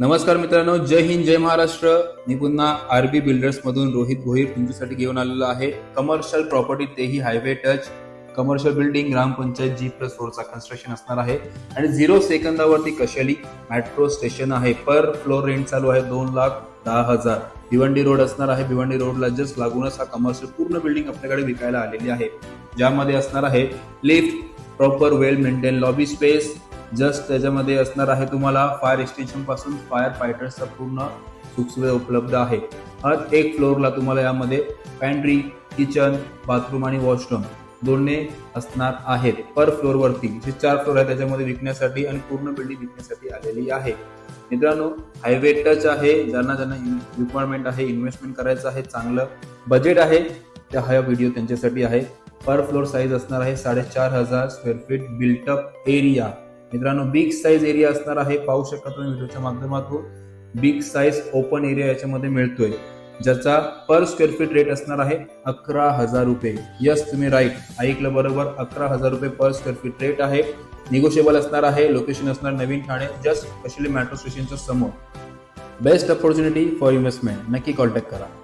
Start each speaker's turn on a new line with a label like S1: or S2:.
S1: नमस्कार मित्रांनो, जय हिंद जय महाराष्ट्र. मी पुन्हा आरबी बिल्डर्स मधून रोहित भोईर तुमच्यासाठी घेऊन आलेलो आहे. कमर्शियल प्रॉपर्टी, तेही हायवे टच कमर्शियल बिल्डिंग, ग्रामपंचायत G+4 चा कन्स्ट्रक्शन असणार आहे आणि 0 सेकंदावरती कशाली मेट्रो स्टेशन आहे. पर फ्लोर रेंट चालू आहे 2,10,000. भिवंडी रोड असणार आहे. भिवंडी रोडला जस्ट लागूनच हा कमर्शियल पूर्ण बिल्डिंग आपल्याकडे विकायला आलेली आहे, ज्यामध्ये असणार आहे लिफ्ट, प्रॉपर वेल मेंटेन लॉबी स्पेस. जस्ट त्याच्यामध्ये असणार आहे तुम्हाला फायर एक्सटेन्शन पासून फायर फायटर्सचा पूर्ण सुखसुविधा उपलब्ध आहे. हर एक फ्लोअरला तुम्हाला यामध्ये पॅन्ट्री, किचन, बाथरूम आणि वॉशरूम दोन्ही असणार आहेत. पर फ्लोअर वरती जे 4 फ्लोअर आहे त्याच्यामध्ये विकण्यासाठी आणि पूर्ण बिल्डिंग विकण्यासाठी आलेली आहे. मित्रांनो, हायवे टच आहे. ज्यांना रिक्वायरमेंट आहे, इन्व्हेस्टमेंट करायचं आहे, चांगलं बजेट आहे, त्या हा व्हिडिओ त्यांच्यासाठी आहे. पर फ्लोअर साईज असणार आहे 4,500 स्क्वेअर फीट बिल्टअप एरिया. मित्रांनो, बिग साईज एरिया असणार आहे. पाहू शकता तुम्ही व्हिडिओच्या माध्यमातून बिग साईज ओपन एरिया याच्यामध्ये मिळतोय, ज्याचा पर स्क्वेअर फीट रेट असणार आहे 11,000 रुपये. यस, तुम्ही राईट ऐकलं बरोबर, 11,000 रुपये पर स्क्वेअर फीट रेट आहे. निगोशिएबल असणार आहे. लोकेशन असणार नवीन ठाणे, जस्ट कशिले मेट्रो स्टेशनच्या समोर. Best opportunity for investment. नक्की कॉन्टॅक्ट करा.